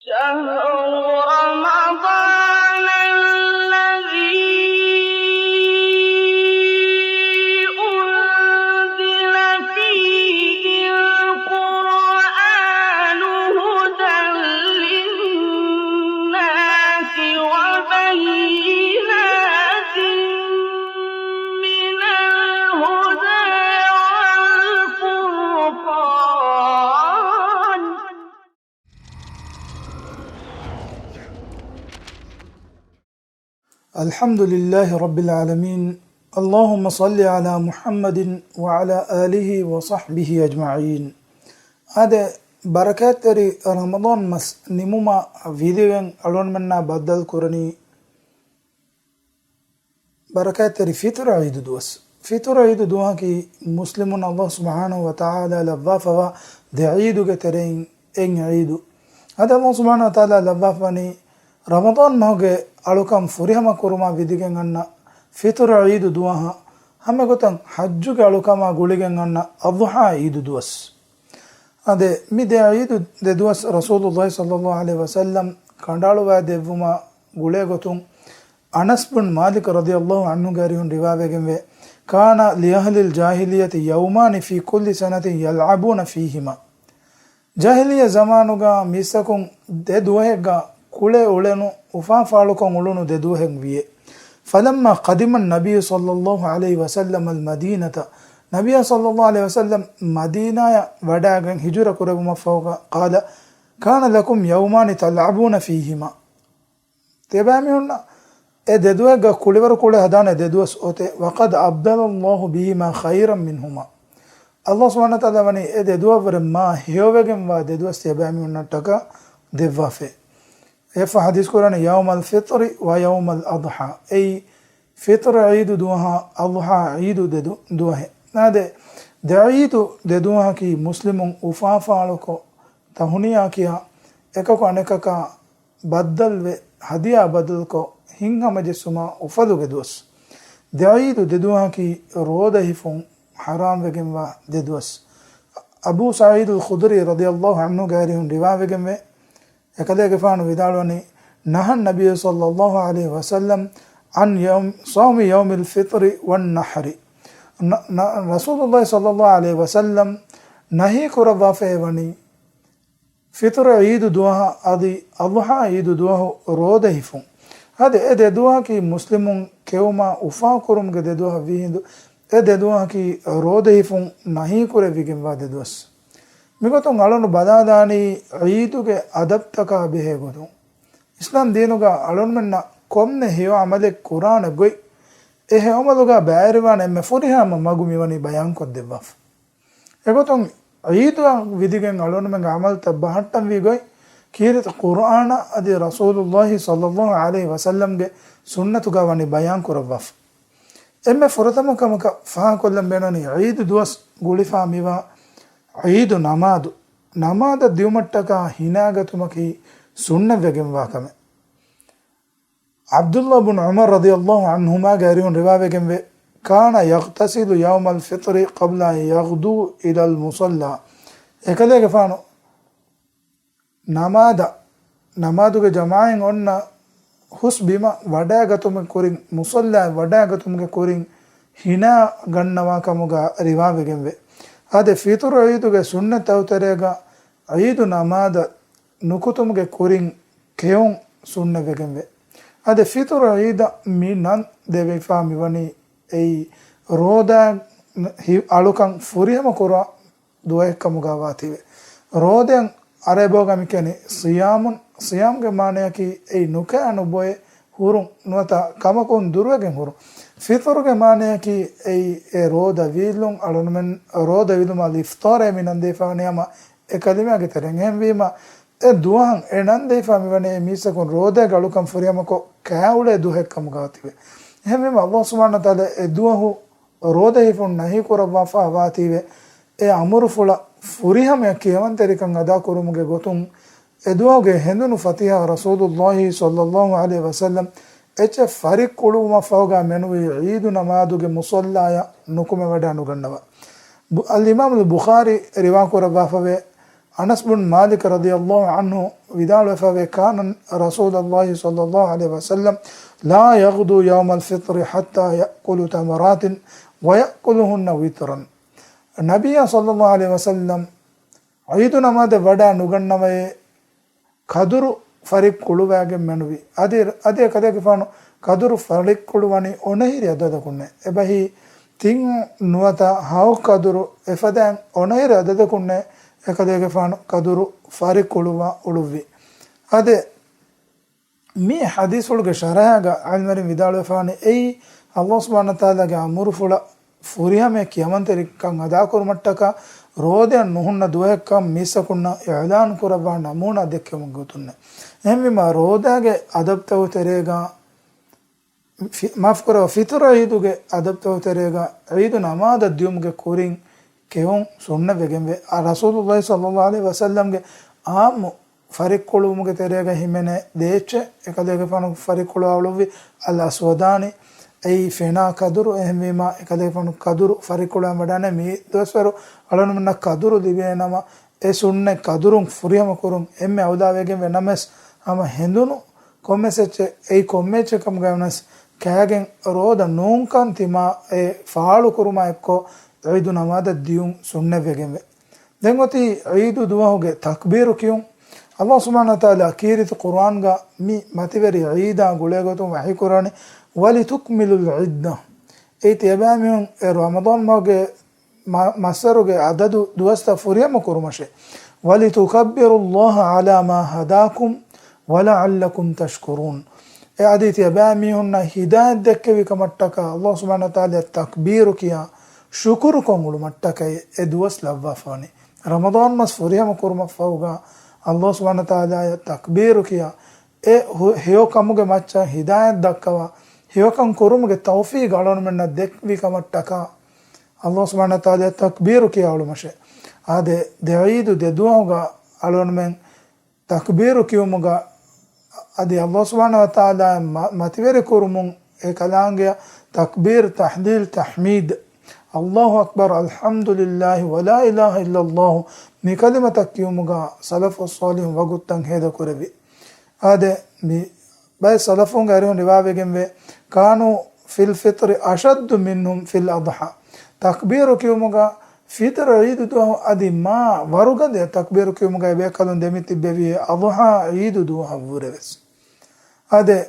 شهر رمضان الذي أنزل فيه القرآن هدى للناس وبينات من الهدى والفرقان. الحمد لله رب العالمين. اللهم صل على محمد وعلى آله وصحبه أجمعين. هذا بركات تري رمضان مس نموما فيديوين ألون منا بدل كورني بركات تري فطر عيد دوس فطر عيد دوها كي مسلمون الله سبحانه وتعالى لضافة دعيدو كترين إن عيدو هذا الله سبحانه وتعالى لضافني رمضان مهجة ألوكم فريهما كورما فيديوين عنا فطر عيد دوها هم قطن حجوك ألوكم أقولين عنا الضحى عيد دوس هذا ميدا عيد دوس رسول الله صلى الله عليه وسلم كندالو وادفوما قولي قطن أنس بن مالك رضي الله عنه قارئون رواية كان لأهل الجاهلية يومان في كل سنة يلعبون فيهما جاهلية زمانوغا ميساكم دوهيغا كولي أولينو وفا فالوكم أولونو دوهيغ بيه فلما قدم النبي صلى الله عليه وسلم المدينة نبي صلى الله عليه وسلم مدينة وداغن هجرة كربما فوق قال كان لكم يومان تلعبون فيهما تباميونا ددوهيغا كوليور كولي هدان ددوس أوتي وقد أبدل الله بهما خيرا منهما الله سبحانه وتعالى وني ددوه ورما هيوغن وددوس تباميونا تكا دفافه يفا حديث قرآن يوم الفطر ويوم الأضحى أي فطر عيد دوها أضحى عيد دوها هذا عيد دوها كي مسلم وفافا لكو تهنيا كيا එකක අනෙකක බද්දල් හදියා බදල්කෝ හිංගම ජෙසුමා උෆදුගේ දුවස් දঈදු දෙදුවාකි රෝදහිෆුන් හරාම් වෙගෙන්වා දෙදුවස් අබූ සঈද් අල් ඛුදරි රදියල්ලාහු අන්හු ගාරිහුන් රිවාවෙගෙන් වේ එකදේ ගෆානු විදාලවනි නහන් නබිය සල්ලල්ලාහු අලයිහි වසල්ලම් අන් යවම් සෞම යවම් අල් ෆිත්රි වන් නහරි රසූලුල්ලාහි සල්ලල්ලාහු අලයිහි වසල්ලම් නහී කුරවාෆේවනි فطر عيد دوها أدي أضحى عيد دوها روده فون هذا إذا دوها كي مسلم كيوما وفاكرم كده دوها فيه إذا دوها كي روده فون نهي كره فيكم بعد دوس ميكوتون علون بداداني عيد كه أدب تكا به بدون إسلام دينه كا علون منا كم نهيو عمل القرآن قوي إيه عمله كا بعيروان مفوريها مماغومي وني بيان كده دباف إيكوتون عيد विधिकें अलोन में गामल तब्बहट्टन भी गई कीरत कुरान अदि रसूलुल्लाह सल्लल्लाहु अलैहि वसल्लम के सुन्नत का वनी बयान करवफ एमे फरतम कमक फा कोल्लम बेननी ईद दुवस गुलिफा मिवा ईद नमाद दिवमट्टक हिनागतुमकी सुन्न वेगम वाकमे अब्दुल्लाह बिन उमर रदियल्लाहु अन्हुमा गारिउन रिवावेगम वे كان يغتسل يوم الفطر قبل أن يغدو إلى المصلى එකලේ ගෆානෝ නමාදුගේ ජමායෙන් ඔන්න හුස් බිම වඩාගතුම කුරින් මුසල්ලා වඩාගතුමගේ කුරින් හිනා ගන්නවා කමුගා රිවාවෙගෙන් වේ ආද ෆිතුර ඊදුගේ සුන්නත අවතරේගා ඊදු නමාද නුකුතුමගේ කුරින් කෙයොන් සුන්නවෙගෙන් වේ ආද ෆිතුර ඊද මිනන් දෙවිෆා මිවනි ei roda alukan furihama kura duwaekkamu gawative roden arebogami kene siyam ge maneyaki ei nuka anuboye hurun nuata kamakun durwegen hurun fitr ge maneyaki ei roda vilun alunmen roda viluma liftore minan defaniyama ekadima ge teren hemwima duhan enan defami wane misakun roda galukan furihama ko kaule duhekkamu gawative එහෙනම් අල්ලාහ් සුබ්හානහු තාලා දුවහු රෝදහිෆුන් නහී කරවෆා වාතිවේ ඒ අමුරු ෆුල ෆුරිහම කියවන් තරිකන් අදා කරුමුගේ ගොතුන් එදුවගේ හෙඳුනු ෆතිහා රසූලුල්ලාහි සල්ලල්ලාහු අලයිහි වසල්ලම් එච ෆරික් කුළුම ෆවගා මෙනුවේ ඊදු නමාදුගේ මුසල්ලාය නුකුම වඩ අනුගන්නවා අල් ඉමාම් අල් බුඛාරි රිවා කරවෆාවේ ಅನಸ್ ಬಿನ್ ಮಾಲಿಕ್ ರದಿಯಲ್ಲಾಹು ಅನ್ಹು ವಿದಾಳುವೆ ಕಾನ ರಸೂಲುಲ್ಲಾಹಿ ಸಲ್ಲಲ್ಲಾಹು ಅಲೈಹಿ ವಸಲ್ಲಂ ಲಾ ಯಗ್ದು ಯೌಮಲ್ ಫಿತ್ರಿ ಹತ್ತಾ ಯಅಕುಲು ತಮರಾತಿನ್ ವಯಅಕುಲುಹುನ್ನ ವಿತ್ರನ್. ನಬಿಯ ಸಲ್ಲಲ್ಲಾಹು ಅಲೈಹಿ ವಸಲ್ಲಂ ಐದು ನಮಾದ ವಡ ನುಗಣ್ಣವೇ ಕದುರು ಫರಿಕ್ ಕುಳುವಾಗೆ ಮೆನುವಿ ಅದೇ ಕದೆಗೆ ಫಾನು ಕದುರು ಫರಿಕ್ ಕುಳುವನಿ ಒಣಹಿರಿ ಅದದಕುಣ್ಣೆ ಎಬಹಿ ತಿಂಗ್ ನುವತ ಹಾವು ಕದುರು ಎಫದ್ಯಾಂಗ್ ಒಣಹಿರಿ ಅದದಕುಣ್ಣೆ ಎಕದೆಗೆ ಫಾನು ಕದುರು ಫರಿಕ್ ಕುಳುವ ಉಳುವಿ. ಅದೇ ಮೀ ಹದೀಸ್ ಒಳಗೆ ಶರಹಾಗ ಆಲ್ಮರಿ ವಿದಾಳು ಫಾನಿ ಎಯ್ ಅಲ್ಲಾಹ್ ಸುಬ್ಹಾನಹು ವ ತಆಲಾಗೆ ಅಮುರು ಫುಳ ಫುರಿಯಮೆ ಕಿಯಮಂತೆರಿಕ್ಕಂ ಅದಾಕುರು ಮಟ್ಟಕ ರೋದೆ ನುಹುನ್ನ ದುವೆಕ್ಕ ಮೀಸಕುನ್ನ ಎಳಾನ್ ಕುರಬ ನಮೂನ ದೆಕ್ಕೆ ಮುಗ್ಗುತುನ್ನೆ ಎಮ್ಮಿಮ ರೋದಾಗೆ ಅದಬ್ತವು ತೆರೆಗ ಮಾಫ್ ಕುರ ಫಿತುರ ಈದುಗೆ ಅದಬ್ತವು ತೆರೆಗ ಐದು ನಮಾದ ದ್ಯುಮ್ಗೆ ಕೂರಿಂಗ್ ಕೆವಂ ಸುಣ್ಣ ಬೆಗೆಂಬೆ ಆ ರಸೂಲುಲ್ಲಾಹಿ ಸಲ್ಲಲ್ಲಾಹು ಅಲೈಹಿ ವಸಲ್ಲಂಗೆ ಆಮು ಫರಿಕ್ಕೊಳುವುಗೆ ತೆರೆಗ ಹಿಮೆನೆ ದೇಚೆ ಎಕದೆಗೆ ಫಾನು ಫರಿಕ್ಕೊಳು ಅವಳುವಿ ಅಲ್ಲ ಸ್ವದಾನಿ ಐ ಫೆನಾ ಕದುರು ಎಹಮೀಮ ಎಕದೆಗೆ ಫಾನು ಕದುರು ಫರಿಕ್ಕೊಳು ಎಂಬಡಾನೆ ಮೀ ದೋಸ್ವರು ಅಳನು ಮುನ್ನ ಕದುರು ದಿವೆ ನಮ ಎ ಸುಣ್ಣೆ ಕದುರು ಫುರಿಯಮ ಕುರುಂ ಎಮ್ಮೆ ಅವದಾವೆಗೆ ನಮೆಸ್ ಅಮ ಹೆಂದುನು ಕೊಮ್ಮೆಸೆಚ್ಚೆ ಐ ಕೊಮ್ಮೆಚ್ಚೆ ಕಮ್ಗವನಸ್ ಕ್ಯಾಗೆನ್ ರೋದ ನೂಂಕನ್ ತಿಮ ಎ ಫಾಳು ಕುರುಮ ಎಕ್ಕೋ ಐದು ನಮಾದ ದಿಯುಂ ಸುಣ್ಣೆ ಬೆಗೆಂಬೆ ದೆಂಗೊತಿ ಐದು ದುವಹುಗೆ ತಕ್ಬೀರು ಕಿಯುಂ ಅಲ್ಲಾಹ್ ಸುಬ್ಹಾನಹು ವ ತಆಲಾ ಕೀರಿತು ಕುರ್ಆನ್ಗ ಮಿ ಮತಿವೆರಿ ಈದ ಗುಳೆಗೊತು ವಹಿ ಕುರಾನಿ ವಲಿ ತುಕ್ಮಿಲುಲ್ ಇದ್ದ ಐತಿ ಎಬಾಮಿಯುಂ ಎ ರಮದಾನ್ ಮಗೆ ಮಸರುಗೆ ಅದದು ದುವಸ್ತ ಫುರಿಯಮ ಕುರುಮಶೆ ವಲಿ ತುಕಬ್ಬಿರುಲ್ಲಾಹ ಅಲಾ ಮಾ ಹದಾಕುಂ ವಲಅಲ್ಲಕುಂ ತಶ್ಕುರೂನ್ ಎ ಅದಿತಿ ಎಬಾಮಿಯುನ್ನ ಹಿದಾಯತ್ ದೆಕ್ಕೆವಿ ಕಮಟ್ಟಕ ಅಲ್ಲಾಹ್ ಸುಬ್ಹಾನಹು ವ ತಆಲಾ ತಕ್ಬೀರು ಕಿಯಾ ಶುಕುರು ಕೊಂಗುಳು ಮಟ್ಟಕ ಎ ದುವಸ್ ಲವ್ವಾಫಾನಿ ರಮದಾನ್ ಮಸ್ ಫುರಿಯಮ ಕುರುಮ ಫೌಗ ಅಲ್ಲಾಹ್ ಸುಬ್ಹಾನಹು ವ ತಆಲಾ ತಕ್ಬೀರು ಕಿಯಾ ಎ ಹೇಯೋ ಕಮುಗೆ ಮಚ್ಚ ಹಿದಾಯತ್ ದಕ್ಕವ ಹೇಯೋ ಕಂ ಕುರುಮುಗೆ ತೌಫೀಕ್ ಅಳೋನು ಮೆನ್ನ ದೆಕ್ವಿ ಕಮಟ್ಟಕ ಅಲ್ಲಾಹ್ ಸುಬ್ಹಾನಹು ವ ತಆಲಾ ತಕ್ಬೀರು ಕಿಯಾ ಅವಳು ಮಶೆ ಆದೆ ದೆঈದು ದೆದುವಗ ಅಳೋನು ಮೆನ್ ತಕ್ಬೀರು ಕಿಯುಮುಗ ಅದಿ ಅಲ್ಲಾಹ್ ಸುಬ್ಹಾನಹು ವ ತಆಲಾ ಮತಿವೆರಿ ಕುರುಮುಂ ಎ ಕಲಾಂಗೆ ತಕ್ಬೀರ್ ತಹ್ಲೀಲ್ ತಹ್ಮೀದ್ ಅಲ್ಲಾಹು ಅಕ್ಬರ್ ಅಲ್ಹಮ್ದುಲಿಲ್ಲಾಹಿ ವಲಾ ಇಲಾಹ ಇಲ್ಲಲ್ಲಾಹು ಮಿ ಕಲಿಮತಕ್ ಕಿಯುಮುಗ ಸಲಫು ಸಾಲಿಹ್ ವಗುತ್ತಂ ಹೇದ ಕುರವಿ ಆದೆ ಮಿ ಬೈ ಸಲಫುಂಗ ಅರಿಹುನ್ ರಿವಾವೆಗೆಂವೆ ಕಾನು ಫಿಲ್ ಫಿತ್ರಿ ಅಶದ್ದು ಮಿನ್ಹುಂ ಫಿಲ್ ಅದ್ಹ ತಕ್ಬೀರು ಕಿಯುಮುಗ ಫಿತ್ರ್ ಈದು ದುಹ ಅದಿ ಮಾ ವರುಗದೆ ತಕ್ಬೀರು ಕಿಯುಮುಗ ಬೇಕಲೊಂದು ದೆಮಿತಿಬ್ಬೆವಿ ಅದ್ಹ ಈದು ದುಹ ವುರೆವೆಸ್ ಅದೆ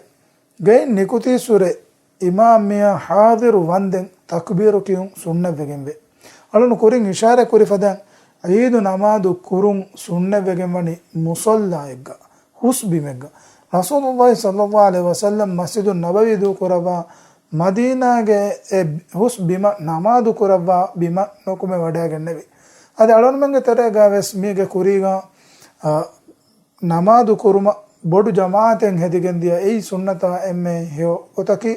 ಗೈ ನಿಕುತಿ ಸುರೆ ಇಮಾಮಿಯ ಹಾದಿರು ವಂದೆನ್ ತಕ್ಬೀರು ಕಿಯುಂ ಸುಣ್ಣೆ ಬೆಗೆಂಬೆ ಅಳನು ಕುರಿಂಗ್ ಇಶಾರೆ ಕುರಿಫದನ್ ಐದು ನಮಾದು ಕುರುಂ ಸುಣ್ಣೆ ಬೆಗೆಂಬನಿ ಮುಸಲ್ಲ ಎಗ್ಗ ಹುಸ್ಬಿ ಮೆಗ್ಗ ರಸೂಲುಲ್ಲಾಹಿ ಸಲ್ಲಲ್ಲಾಹು ಅಲೈಹಿ ವಸಲ್ಲಂ ಮಸ್ಜಿದು ನಬವಿದು ಕುರಬ ಮದೀನಾಗೆ ಎ ಹುಸ್ ಬಿಮ ನಮಾದು ಕುರಬ ಬಿಮ ನೋಕುಮೆ ವಡೆಯಾಗೆನ್ನೆವಿ ಅದೇ ಅಳನು ಮೆಂಗೆ ತೆರೆಗಾವೆಸ್ ಮೀಗೆ ಕುರಿಗ ನಮಾದು ಕುರುಮ ಬೊಡು ಜಮಾತೆನ್ ಹೆದಿಗೆಂದಿಯ ಈ ಸುನ್ನತ ಎಮ್ಮೆ ಹ್ಯೋ ಗೊತಕಿ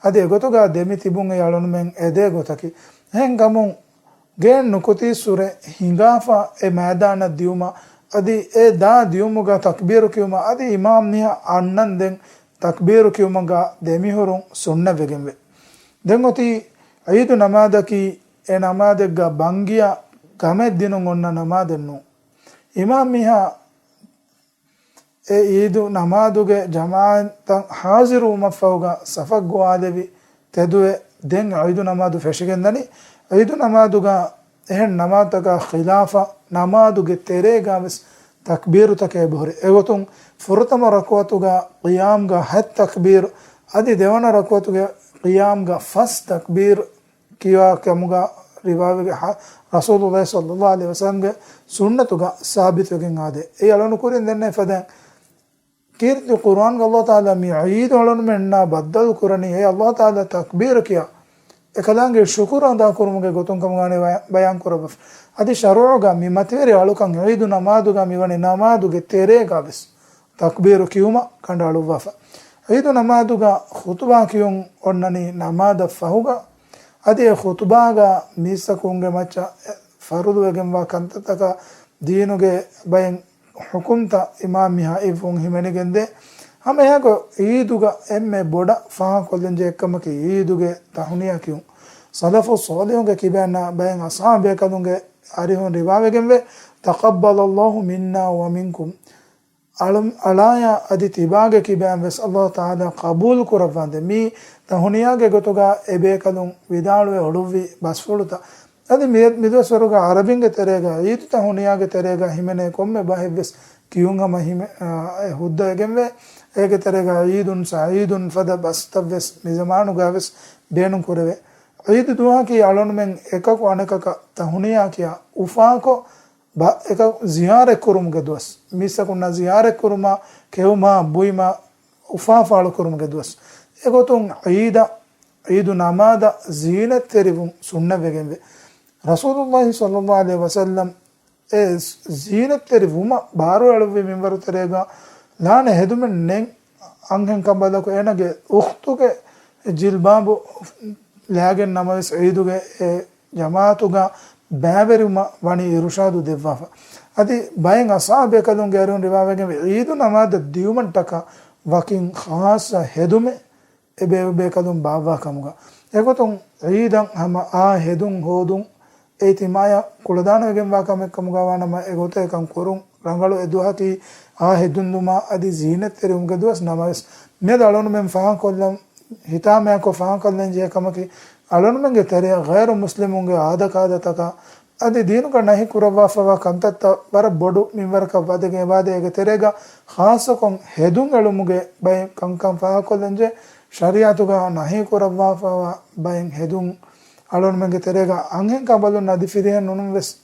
ಅದೇ ಗೊತ್ತುಗ ದೆಮಿ ತಿಬುಂಗ ಯಾಳನು ಮೆಂಗ್ ಎದೆ ಗೊತ್ತಕಿ ಹೆಂಗೆ ಗಮುಂ ಗೇಣ್ ನುಕುತಿ ಸುರೆ ಹಿಂಗಾಫ ಎ ಮೈದಾನ ದಿಯುಮ ಅದಿ ಎ ದಾ ದಿಯುಮುಗ ತಕ್ಬೀರು ಕಿಯುಮ ಅದಿ ಇಮಾಮ್ ನಿಹ ಅಣ್ಣಂದೆಂಗ್ ತಕ್ಬೀರು ಕಿಯುಮಗ ದೆಮಿ ಹೊರುಂ ಸುಣ್ಣ ಬೆಗೆಂಬೆ ದೆಂಗೊತಿ ಐದು ನಮಾದಕಿ ಎ ನಮಾದೆಗ್ಗ ಬಂಗಿಯ ಗಮೆದ್ದಿನು ಒನ್ನ ನಮಾದೆನ್ನು ಇಮಾಮ್ ಮಿಹ ಎ ಈದು ನಮಾದುಗೆ ಜಮಾತ ಹಾಜಿರು ಮಫೌಗ ಸಫಗ್ಗು ಆದೆವಿ ತೆದುವೆ ದೆಂಗ್ ಐದು ನಮಾದು ಫೆಶಿಗೆಂದನಿ ಐದು ನಮಾದುಗ ಎಹೆನ್ ನಮಾತಗ ಖಿಲಾಫ ನಮಾದುಗೆ ತೆರೆಗಾವಿಸ್ ತಕ್ಬೀರು ತಕೆ ಬಹುರಿ ಎಗೊತುಂ ಫುರತಮ ರಕ್ವತುಗ ಕಿಯಾಮ್ಗ ಹತ್ ತಕ್ಬೀರ್ ಅದಿ ದೇವನ ರಕ್ವತುಗೆ ಕಿಯಾಮ್ಗ ಫಸ್ ತಕ್ಬೀರ್ ಕಿಯಾ ಕಮುಗ ರಿವಾವಿಗೆ ರಸೂಲುಲ್ಲಾಹಿ ಸಲ್ಲಲ್ಲಾಹು ಅಲೈಹಿ ವಸಲ್ಲಂಗೆ ಸುನ್ನತುಗ ಸಾಬಿತುಗೆಂ ಆದೆ ಎ ಅಳನು ಕುರಿಂದೆನ್ನೆ ಫದೆ ಕೀರ್ತಿ ಕುರಾನ್ಗೆ ಅಲ್ಲಾಹ್ ತಾಲಾ ಮಿ ಐದು ಅಳನು ಮೆನ್ನ ಬದ್ದಲು ಕುರನಿ ಎ ಅಲ್ಲಾಹ್ ತಾಲಾ ತಕ್ಬೀರ್ ಕಿಯಾ ekalaange shukura da kurumuge gotun kamgane bayan kurabaf adi sharuga mi matere alukan eidu namaduga mi wani namaduge terega bes takbiru kiyuma kandalu wafa eidu namaduga khutba kiyun onnani namada fahuga adi khutbaga misakunge macha farudu egemwa kantaka deenuge bayan hukumta imam miha ifun himenigende hame hago eiduga emme boda faha kollenje ekkamaki eiduge tahuniya kiyun salafu salihunge kibana bayan ashabe kadunge arihun riwawegemwe taqabbalallahu minna wa minkum alaya adi tibage kibam ves Allah taala qabul kuravande mi tahuniyage gotuga ebe kalun vidaluwe oduvi basfuluta adi midoswaruga arabinge terega itu tahuniyage terega himene komme bahevves kiyunga mahime hudda egemve ege terega eidun sa'idun fada bastavves mizamanu gaves benun kurave eid duha ki alon men ekaku anekaka tahuniya kiya ufako ba eka ziyare kurum gedwas misakuna ziyare kuruma keuma buima ufa falu kurum gedwas egotun eidu namada zinat terivun sunna vegenve rasulullah sallallahu alaihi wasallam es zinat terivuma baro alwe minwaru terega lana hedumen nen anghen kambalako enage ukhtuge jilbabu lagen namas eiduge jamaatuga bෑවැරිම වනි ඉරුෂාදු දෙව්වාෆ අදි බයෙන් අසාබේ කලුන් ගෑරුන් රිවාවගෙන් ඊදු නමාද දියුමන්ටක වකින් ખાસ හෙදුමෙ එබේ කලුන් බාවා කමුග එගොතුන් ඊදන් හම ආ හෙදුන් හෝදුන් ඒතිමාය කුලදානගෙන් වාකම කමුගවානම එගොත එකන් කුරුන් රංගලු එදුහති ආ හෙදුන් දුමා අදි ජීනත් තෙරුම් ගදුවස් නමස් මේ දලොන මෙන් ෆාන් කොල්ලම් හිතාමය කො ෆාන් කොල්ලෙන් ජේ කමකි alonmenge tere ghairu muslimunge adakadata adi deenuga nahi kurawafava kantata war bodu minwarka wadege wadege terega khasakon hedun elumuge bay kankam fa kolenje shariatuga nahi kurawafava bay hedun alonmenge terega anghen kabalu nadi firihen nunum ves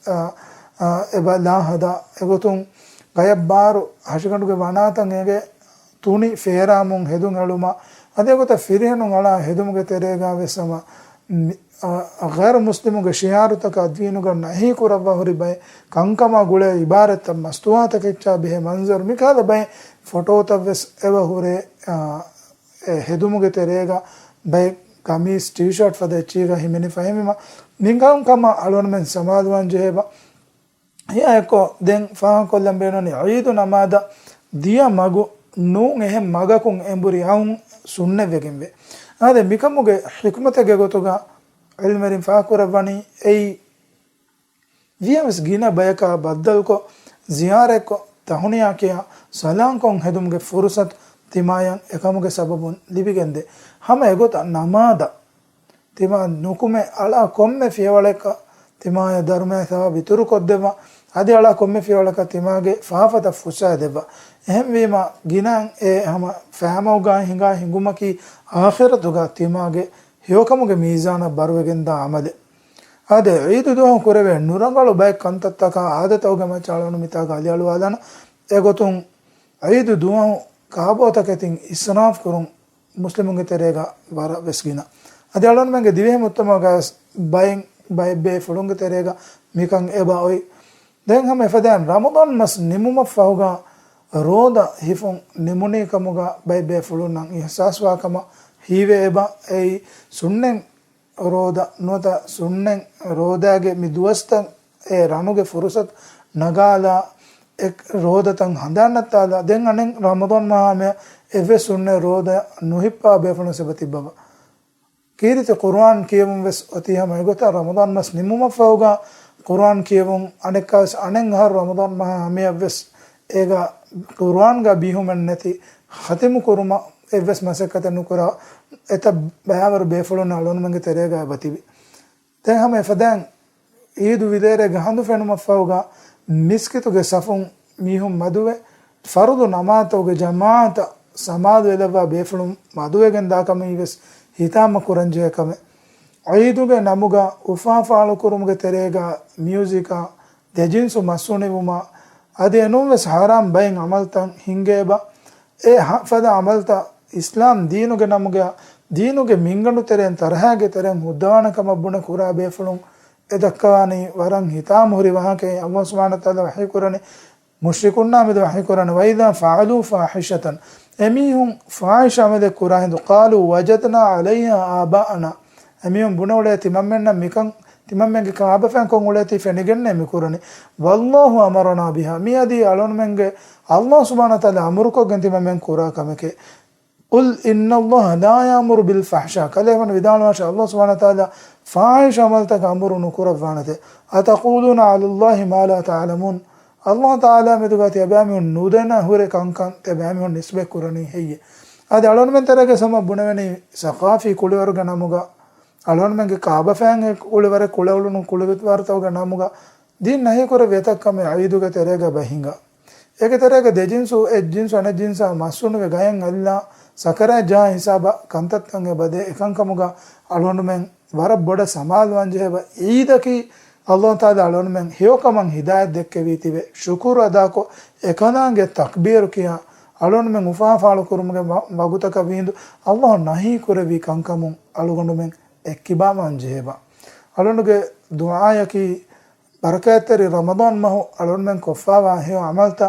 eba la hada egotun gayabbaru hashiganduge wanatan ege tuni feramun hedun eluma adegota firihenun ala hedumuge terega vesama غیر مسلموں کے شیارو تک ادوینو کا نہیں کو روا ہری بھائی کنکما گڑے عبارت مستوا تک اچھا بہ منظر مکھا بھائی فوٹو تبس ایو ہورے ہدومو کے تیرےگا بھائی قمیص ٹی شرٹ فدے چیگا ہمنی فہمیما نینگام کما الون من سمادوان جہبا یا ایکو دین فاں کولم بینونی عید نمادا دیا مگو نو اہم مگکون امبری ہاؤں سننے وگنوے ade mikamuge hikmatage gotuga ilmerin faakuravani ei viems gina bayaka baddalko ziyareko tahuniya kiya salankon hedumge fursat timayan ekamuge sababun libigende hama egota namada tima nukume ala komme fiyawaleka timaya dharma sa vituru koddeva adi ala komme fiyawaleka timage faafata fusa deba ehem wima ginan e hama fahmauga hinga hingumaki ಆಖಿರತುಗ ತಿಮಾಗೆ ಯೋಕಮುಗೆ ಮೀಜಾನ ಬರುವೆಗೆಂದ ಆಮದೆ ಅದೇ ಐದು ದೋಹ ಕುರವೆ ನುರಂಗಳು ಬೈಕ್ ಕಂತತ್ತಕ ಆದತವುಗೆ ಮಚಾಳನು ಮಿತಾಗ ಅಲಿಯಾಳು ಆದನ ಎಗೊತು ಐದು ದೋಹ ಕಾಬೋತಕೆ ತಿಂಗ್ ಇಸ್ನಾಫ್ ಕುರುಂ ಮುಸ್ಲಿಮುಗೆ ತೆರೆಗ ಬರ ವೆಸ್ಗಿನ ಅದೇ ಅಳನು ಮೆಂಗೆ ದಿವೆ ಮುತ್ತಮಗ ಬೈಂಗ್ ಬೈ ಬೇ ಫುಳುಂಗೆ ತೆರೆಗ ಮಿಕಂಗ್ ಎಬಾ ಒಯ್ ದೆಂಗ್ ಹಮೆ ಫದೆನ್ ರಮದಾನ್ ಮಸ್ ನಿಮುಮ ಫಹುಗ ರೋದ ಹಿಫುಂ ನಿಮುನಿ ಕಮುಗ ಬೈ ಬೇ ಫುಳು ನಂಗ್ ಇಹಸಾಸ್ವಾ ಕಮ hive eba ei sunnen roda nota sunnen rodage mi duwasta e ranuge furusat nagala ek rodatan handannatala den anen ramadan mahame eve sunne roda nuhippa befunu sebati baba kirite quran kiyum ves otiha megota ramadan mas nimuma fauga quran kiyum anekas anen har ramadan mahame ves ega quran ga bihumen neti khatim kuruma evs masakata nukura eta bayavar befolo na alon mange terega batibi ten hame fadan idu videre gahandu fenuma fauga miskitu ge safun mihum maduwe fardu namata ge jamaata samadu elava befolo maduwe gen da kam ives hitama kuranje kame aidu ge namuga ufa faalu kurumge terega musica dejinsu masunevuma ade enuves haram bayin amaltan hingeba e fada amalta islam deenuge namuge deenuge minganu teren tarhage teren hudana kamabuna kura befulun edakkani waran hitam hori wahake Allah subhanahu wa taala wahi kurane mushrikun namid wahi kurane wa idha fa'alu fahishatan emihum fahisha mede kurahindu qalu wajadna alayha aba'ana emihum bunawle timammenna mikan timamenge kaaba fan kon ulati fenigenne mi kurane wallahu amarna biha miadi alon menge Allah subhanahu wa taala amruko ganti mammen kura kameke قل إن الله لا يأمر بالفحشاء كلمة بدال ما شاء الله سبحانه وتعالى فاحش عملتك أمر نكر فانته أتقولون على الله ما لا تعلمون الله تعالى مدغات يبامي نودنا هوري كان تبامي نسبة كرني هي هذا علون من ترى كسمة بنوني ثقافي كل ورجع نموجا علون من كعبة فان كل ورق كل ولون كل بتوار توجا نموجا دين نهي كره ويتك كم عيدو كترى بهينجا एक तरह के दे जिन्सु एक जिन्सु अने जिन्सा मासून वे गायं अल्लाह सकरा जा हिसाब कंतत कंगे बदे एकांकमुगा अलोन में वरब बड़ा समाल वंजे ब ईद की अल्लाह ताला अलोन में हियो कमंग हिदायत देख के बीती वे शुक्र अदा को एकानांगे तकबीर किया अलोन में मुफा फालो कुरुमगे बागुता का बिंदु अल्लाह नहीं करे भी कंकमु अलोगन में एक किबा वंजे बा अलोन के दुआ की बरकतरी रमदान महो अलोन में कोफावा है अमलता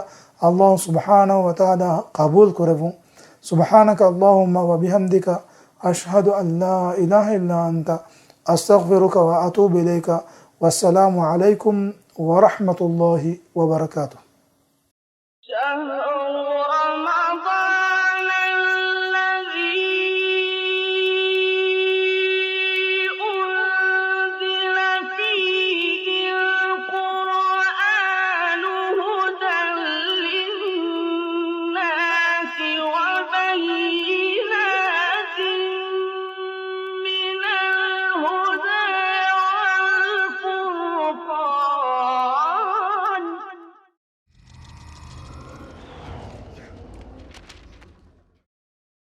अल्लाह सुब्हानहु व तआला कबूल करबो सुब्हानक अल्लाहुम्मा व बिहम्दिका अशहदु अन ला इलाहा इल्ला अंता अस्तगफिरुका व अतूबु इलैका वस्सलामु अलैकुम व रहमतुल्लाहि व बरकातुहू।